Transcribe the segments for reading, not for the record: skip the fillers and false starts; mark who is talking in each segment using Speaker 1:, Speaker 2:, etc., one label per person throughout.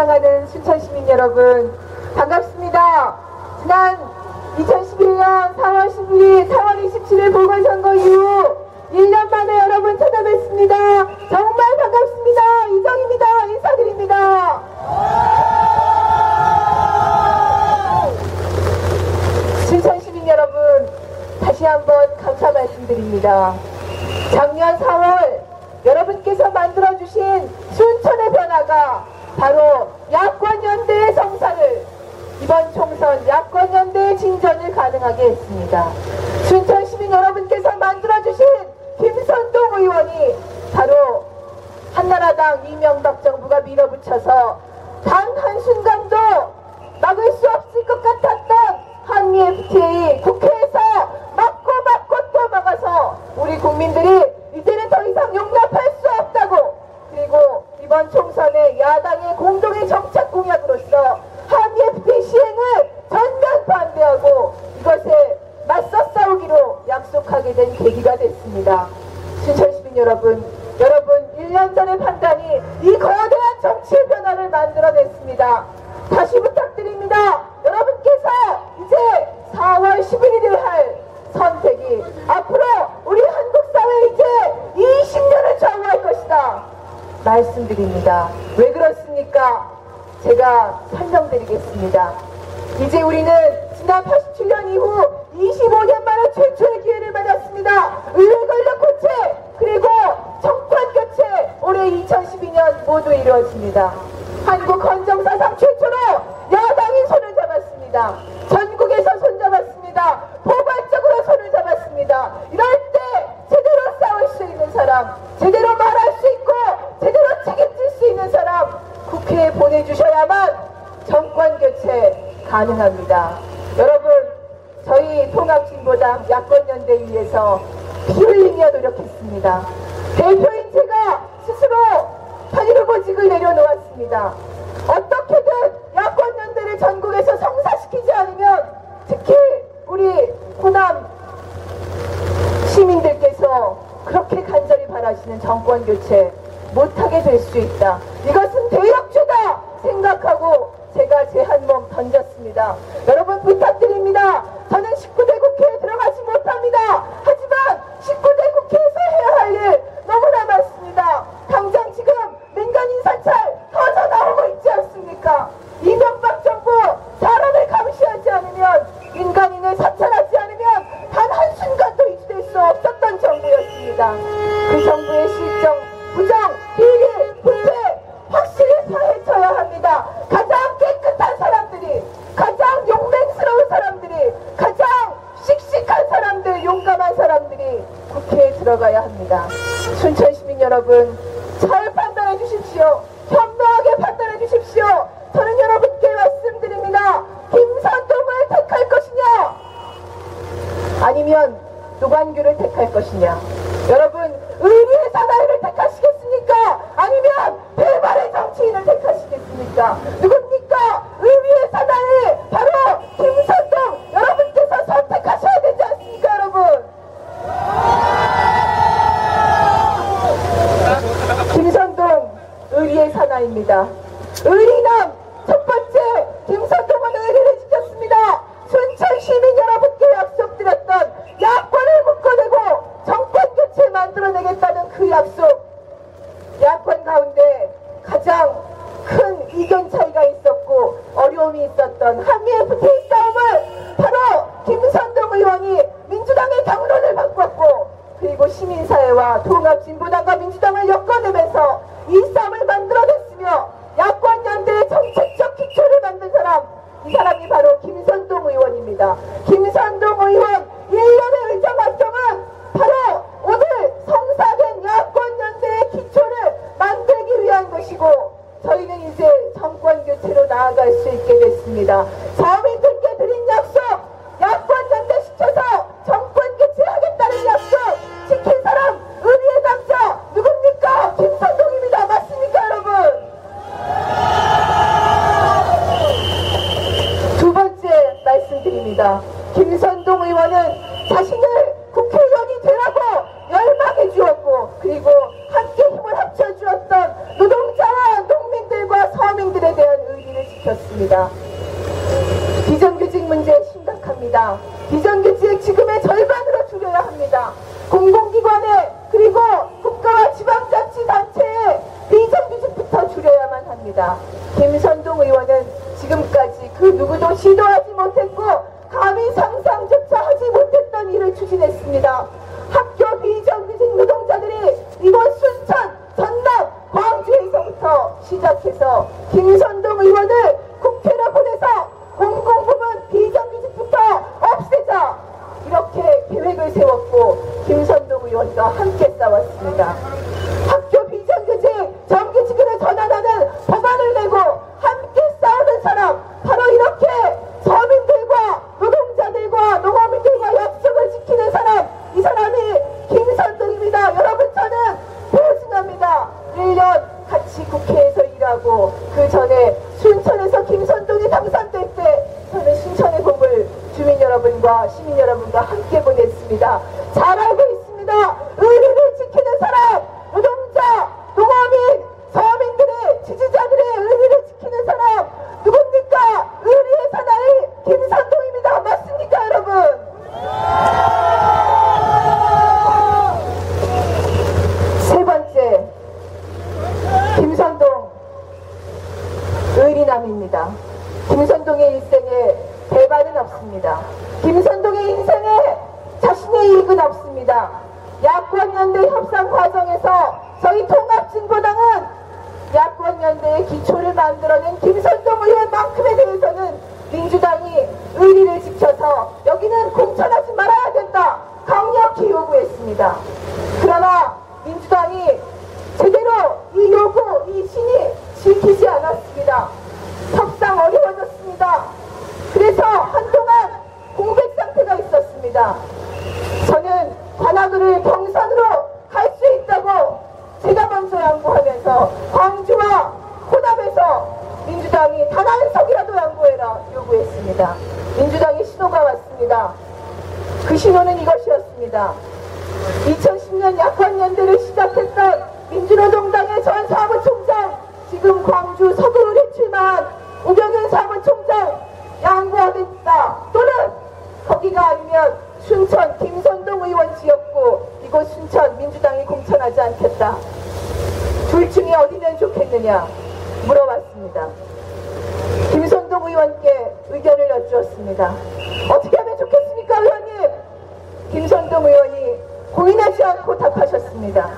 Speaker 1: 사랑하는 순천시민 여러분, 반갑습니다. 지난 2011년 4월 12일, 4월 27일 보궐선거 이후 1년 만에 여러분 찾아뵙습니다. 정말 반갑습니다. 이정입니다. 인사드립니다. 순천시민 여러분, 다시 한번 감사 말씀드립니다. 작년 4월 여러분께서 만들어주신 순천의 변화가 바로 야권연대의 성사를, 이번 총선 야권연대의 진전을 가능하게 했습니다. 순천시민 여러분께서 만들어주신 김선동 의원이 바로 한나라당 이명박 정부가 밀어붙여서 단 한순간도 막을 수 없을 것 같았던 한미 FTA 국회에서 막고 또 막아서 우리 국민들이 이제는 더 이상 용납할 수 없다고, 그리고 이번 총선에 야당의 공동의 정책 공약으로서 한미 FTA 시행을 전면 반대하고 이것에 맞서 싸우기로 약속하게 된 계기가 됐습니다. 순천시민 여러분, 1년 전의 판단이 이 거대한 정치의 변화를 만들어냈습니다. 다시 부탁드립니다. 여러분께서 이제 4월 11일에 할 선택이 앞으로 우리 한국 사회에 이제 20년을 좌우할 것이다 말씀드립니다. 왜 그렇습니까? 제가 설명드리겠습니다. 이제 우리는 지난 87년 이후 25년 만에 최초의 기회를 맞았습니다. 의회 권력 고체, 그리고 정권 교체, 올해 2012년 모두 이루어집니다. 한국 헌정사상 최초로 야당이 손을 잡았습니다. 전국에서 손잡았습니다. 포괄적으로 손을 잡았습니다. 이럴 때 제대로 싸울 수 있는 사람, 제대로 말할 수 있고 제대로 책임질 수 있는 사람 국회에 보내주셔야만 정권 교체 가능합니다. 여러분, 저희 통합진보당 야권연대위에서 피 흘리며 노력했습니다. 대표인 제가 스스로 자유보직을 내려놓았습니다. 어떻게든 야권연대를 전국에서 성사시키지 않으면 특히 우리 호남 시민들께서 그렇게 간절히 바라시는 정권교체 못하게 될 수 있다. 이것은 대역죄다 생각하고 제가 제 한 몸 던졌습니다. 여러분 부탁드립니다. 저는 19대 국회에 들어가지 못합니다. 하지만 19대 국회에서 해야 할 일 너무나 많습니다. 당장 지금 민간인 사찰 터져 나오고 있지 않습니까? 이명박 정부 사람을 감시하지 않으면, 민간인을 사찰하지 않으면 단 한순간도 유지될 수 없었던 정부였습니다. 그 정부의 실정, 부정, 비리, 부패 확실히 파헤쳐야 합니다. 가장 깨끗한 사람들이, 가장 용맹스러운 사람들이, 가장 씩씩한 사람들, 용감한 사람들이 국회에 들어가야 합니다. 순천시민 여러분, 잘 판단해 주십시오. 현명하게 판단해 주십시오. 저는 여러분께 말씀드립니다. 김선동을 택할 것이냐, 아니면 노관규를 택할 것이냐. 여러분, 의리의 사나이를 택하시겠습니까? 아니면 대발의 정치인을 택하시겠습니까? 누굽니까? 의리의 사나이, 바로 김선동 여러분께서 선택하셔야 되지 않습니까, 여러분? 김선동 의리의 사나이입니다. 의리남 첫 번째, 김선동은 의리를 지켰습니다. 순천 시민 여러분께 약속드렸던 야권을 묶어내고 정권 교체 만들어내겠다는 그 약속, 야권 가운데 가장 큰 이견 차이가 있었고 어려움이 있었던 한미 FTA 싸움을 바로 김선동 의원이 민주당의 경론을 바꿨고, 그리고 시민사회와 통합진보당과 민주당을 엮어내면서 이 싸움을 만들어냈으며 야권연대의 정책적 기초를 만든 사람, 이 사람이 바로 김선동 의원입니다. 김선동 의원 1년의 의정 활동은 바로 오늘 성사된 야권연대의 기초를 만들기 위한 것이고, 저희는 이제 정권교체로 나아갈 수 있게 됐습니다. 서민들께 드린 약속, 야권연대 시켜서 정권교체하겠다는 약속 지킨 사람, 의리의 남자 누굽니까? 김선동입니다. 맞습니까, 여러분? 두 번째 말씀드립니다. 김선동 의원은 자신을 국회의원이 되라고 열망해 주었고, 그리고 함께 힘을 합쳐 주었던 노동자와 농민들과 서민들에 대한 있습니다. 비정규직 문제 심각합니다. 비정규직 지금의 절반으로 줄여야 합니다. 공공기관에 그리고 국가와 지방자치단체에 비정규직부터 줄여야만 합니다. 김선동 의원은 지금까지 그 누구도 시도하지 못했고 감히 상상조차 하지 못했던 일을 추진했습니다. 학교 비정규직 노동자들이 이곳 순천, 전남, 광주에서부터 시작해서 김선동 의원을 국회로 보내서 공공부문 비정규직부터 없애자 이렇게 계획을 세웠고 김선동 의원과 함께 싸웠습니다. 학교 비정규직 정규직으로 전환하는 법안을 내고 함께 싸우는 사람 바로 이렇게 서민들과 노동자들과 농어민들과 약속을 지키는 사람 이 사람이 김선동입니다. 여러분 저는 보증합니다. 1년 같이 국회에서 일하고 그 전에 순천에서 김선동이 당선될 때 저는 순천의 봄을 주민 여러분과 시민 여러분과 함께 보냈습니다. 잘 알고 있습니다. 의리를 지키는 사람 노동자, 농어민, 서민들의 지지자들의 의리를 지키는 사람 누굽니까? 의리의 사나이 김선동입니다. 맞습니까 여러분? 세 번째 김선동 의리남입니다. 김선동의 일생에 배반은 없습니다. 김선동의 인생에 자신의 이익은 없습니다. 야권연대 협상 과정에서 저희 통합진보당은 야권연대의 기초를 만들어낸 김선동 의원만큼에 대해서는 민주당이 의리를 지켜서 여기는 공천하지 말아야 된다 강력히 요구했습니다. 그러나 민주당이 제대로 이 요구, 이 신이 지키지 않았습니다. 협상 어려워졌습니다. 그래서 한동안 공백 상태가 있었습니다. 저는 관악을 경선으로 갈 수 있다고 제가 먼저 양보하면서 광주와 호남에서 민주당이 단 한 석이라도 양보해라 요구했습니다. 민주당의 신호가 왔습니다. 그 신호는 이것이었습니다. 2010년 야권연대를 시작했던 민주노동당의 전 사무총장 지금 광주 서구을에 출마한 우병현 사무총장 양보하겠다 또는 거기가 아니면 순천 김선동 의원 지역구 이곳 순천 민주당이 공천하지 않겠다. 둘 중에 어디면 좋겠느냐 물어봤습니다. 김선동 의원께 의견을 여쭈었습니다. 어떻게 하면 좋겠습니까 의원님? 김선동 의원이 고민하지 않고 답하셨습니다.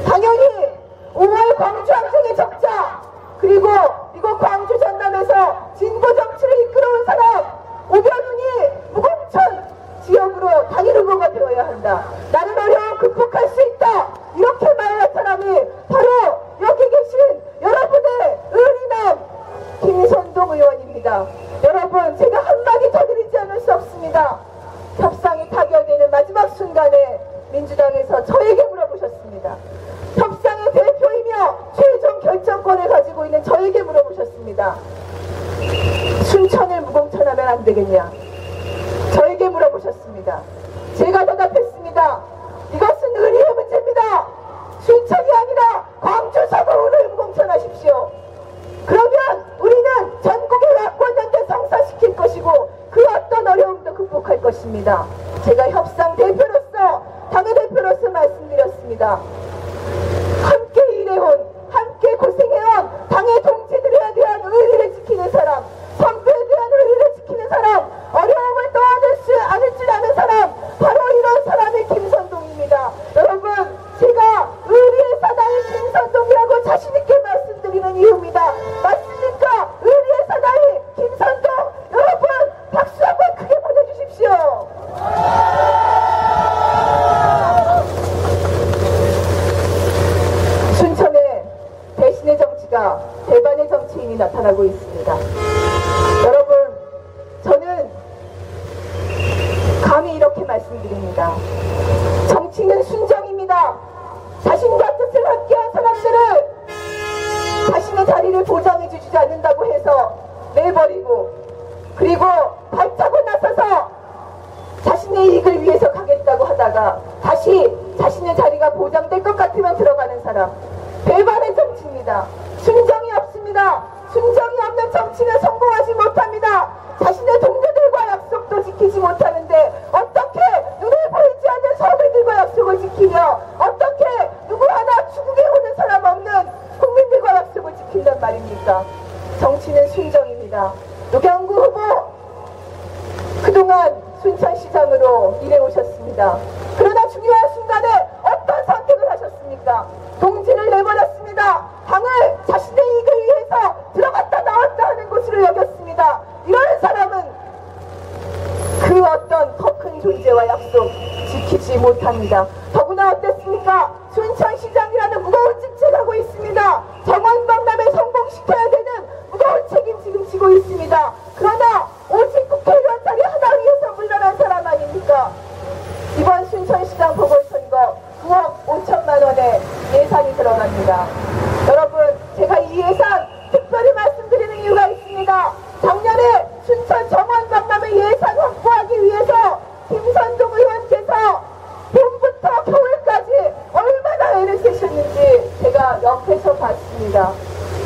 Speaker 1: 당연히 5월 광주항쟁의 적자 그리고 이곳 광주 전남에서 진보 정치를 이끌어온 사람 우병훈이 무공천 지역으로 단일 후보가 되어야 한다. 나는 어려움 극복할 수 있다. 이렇게 말한 사람이 바로 여기 계신 여러분의 의리남 김선동 의원입니다. 여러분 제가 한마디 더 드리지 않을 수 없습니다. 협상이 타결되는 마지막 순간에 민주당에서 저에게 물어보셨습니다. 협상의 대표이며 최종 결정권을 가지고 있는 저에게 물어보셨습니다. 순천을 무공천하면 안 되겠냐? 저에게 물어보셨습니다. 제가 대답했습니다. 이것은 의리의 문제입니다. 순천이 아니라 광주 서구를 무공천하십시오. 그러면 우리는 전국의 야권연대 성사시킬 것이고 그 어떤 어려움도 극복할 것입니다. 제가 협상 대표로서 당의 대표로서 말씀드렸습니다. 함께 일해온 함께 고생해온 당의 동지들에 대한 의리를 지키는 사람 선배에 대한 의리를 지키는 사람 어려움을 떠안을 줄 아는 사람 바로 이런 사람이 김선동입니다. 여러분 제가 의리의 사나이 김선동이라고 자신있게 말씀드리는 이유입니다. 맞습니까? 의리의 사나이 김선동 여러분 박수 한번 크게 보내주십시오. 순천에 배신의 정치가 대반의 정치인이 나타나고 있습니다. 여러분 저는 감히 이렇게 말씀드립니다. 정치는 순정입니다. 자신과 뜻을 함께한 사람들을 자신의 자리를 보장해주지 않는다고 해서 내버리고 그리고 발차고 나서서 자신의 이익을 위해서 가겠다고 하다가 다시 자신의 자리가 보장될 것 같으면 들어가는 사람 배반의 정치입니다. 순정이 없습니다. 순정이 없는 정치는 성공하지 못합니다. 자신의 동료들과 약속도 지키지 못하는데 어떻게 눈에 보이지 않는 서민들과 약속을 지키며 어떻게 누구 하나 추국에 오는 사람 없는 국민들과 약속을 지킨단 말입니까? 정치는 순정입니다. 노경구 후보 그동안 순천시장으로 일해오셨습니다. 그러나 중요한 순간에 어떤 선택을 하셨습니까? 동지를 내버렸습니다. 당을 자신의 이익을 위해서 들어갔다 나왔다 하는 곳으로 여겼습니다. 이런 사람은 그 어떤 더 큰 존재와 약속 지키지 못합니다. 더구나 어땠습니까? 순천시장이라는 무거운 직책을 하고 있습니다. 정원박람회 성공시켜야 되는 무거운 책임 지금 지고 있습니다. 그러나 오직 국회의원 자리 하나 위해서 물러난 사람 아닙니까? 이번 순천시장 보궐선거 9억 5천만 원의 예산이 들어갑니다. 여러분, 제가 이 예산 특별히 말씀드리는 이유가 있습니다. 작년에 순천 정원박람회 예산 확보하기 위해서 김선동 의원께서 봄부터 겨울까지 얼마나 애를 쓰셨는지 제가 옆에서 봤습니다.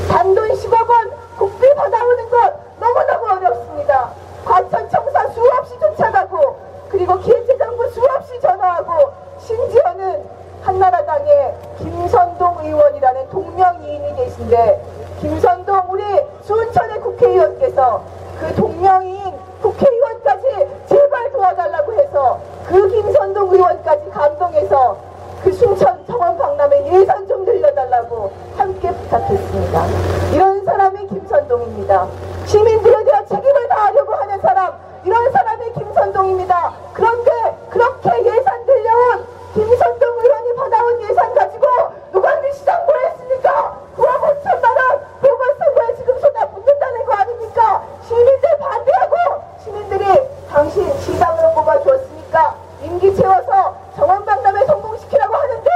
Speaker 1: 단돈 10억 원 국비 받아오는 것 너무너무 어렵습니다. 과천청사 수없이 쫓아가고 그리고 기획재정부 수없이 전화하고 심지어는 한나라당의 김선동 의원이라는 동명이인이 계신데 김선동 우리 순천의 국회의원께서 그 동명이인 국회의원까지 제발 도와달라고 해서 그 김선동 의원까지 감동해서 그 순천 정원박람회 예산 좀 늘려달라고 함께 부탁했습니다. 이런 사람이 김선동입니다. 시민들에 대한 책임을 다하려고 하는 사람, 이런 사람이 김선동입니다. 그런데 그렇게 예산 들려온 김선동 의원이 받아온 예산 가지고 누가 우리 시장 뭘 했습니까? 9억 5천만 원 보궐선거에 지금 쏟아붓는다는 거 아닙니까? 시민들 반대하고 시민들이 당신 시장으로 뽑아주었으니까 임기 채워서 정원박람회 성공시키라고 하는데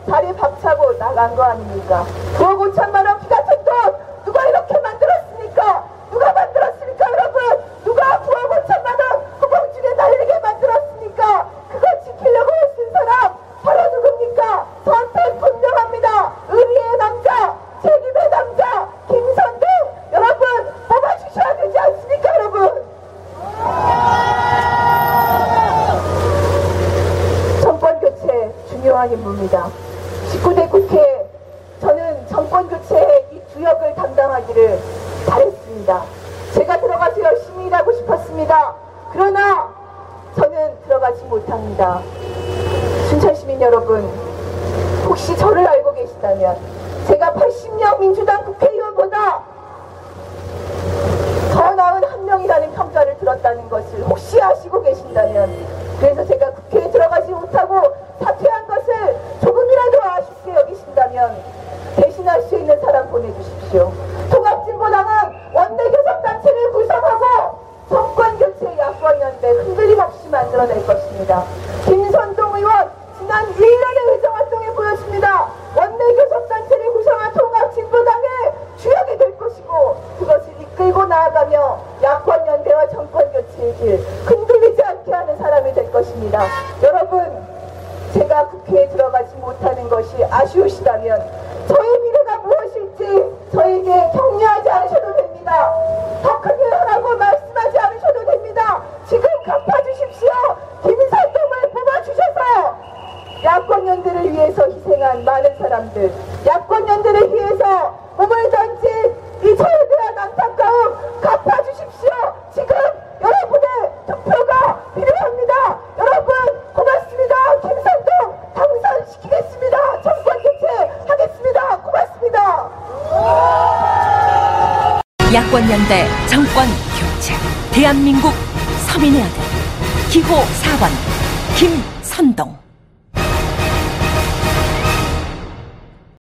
Speaker 1: 자리 박차고 나간 거 아닙니까? 9억 5천만 원 피 같은 돈 누가 이렇게 만들었습니까? 누가 만들었습니까 여러분? 누가 9억 5천만 원 후보중에 날리게 만들었습니까? 그거 지키려고 애쓴 사람 바로 누굽니까? 선택 분명합니다. 의리의 남자, 책임의 남자 김선동 여러분 뽑아주셔야 되지 않습니까 여러분? 정권교체 중요한 임무입니다. 19대 국회 저는 정권교체의 이 주역을 담당하기를 바랬습니다. 제가 들어가서 열심히 일하고 싶었습니다. 그러나 저는 들어가지 못합니다. 순천시민 여러분, 혹시 저를 알고 계시다면 제가 80명 민주당 국회의원보다 더 나은 한 명이라는 평가를 들었다는 것을 혹시 아시고 계신다면, 그래서 제가 국회에 들어가지 못하고 사퇴한 것을 조금이라도 아쉽게 여기신다면 대신할 수 있는 사람 보내주십시오. 통합진보당은 원내교섭단체를 구성하고 정권교체 야권연대 흔들림 없이 만들어낼 것입니다. 김선동 의원 지난 1년의 의정활동에 보였습니다. 원내교섭단체를 구성한 통합진보당의 주역이 될 것이고 그것을 이끌고 나아가며 야권연대와 정권교체의 길 흔들리지 않게 하는 사람이 될 것입니다. 여러분, 제가 국회에 들어가지 못하는 것이 아쉬우시다면 저의 미래가 무엇일지 저에게 격려하지 않으셔도 됩니다. 더 크게 하라고 말씀하지 않으셔도 됩니다. 지금 갚아주십시오. 김선동을 뽑아주셔서 야권연대를 위해서 희생한 많은 사람들, 야권연대를 위해서 몸을 던진 이 저에 대한 안타까움 갚아주십시오. 지금 여러분의 투표가 필요합니다. 여러분 고맙습니다. 김선동 당선시키겠습니다. 정권교체 하겠습니다. 고맙습니다.
Speaker 2: 야권연대 정권교체, 대한민국 서민의 아들 기호 4번 김선동.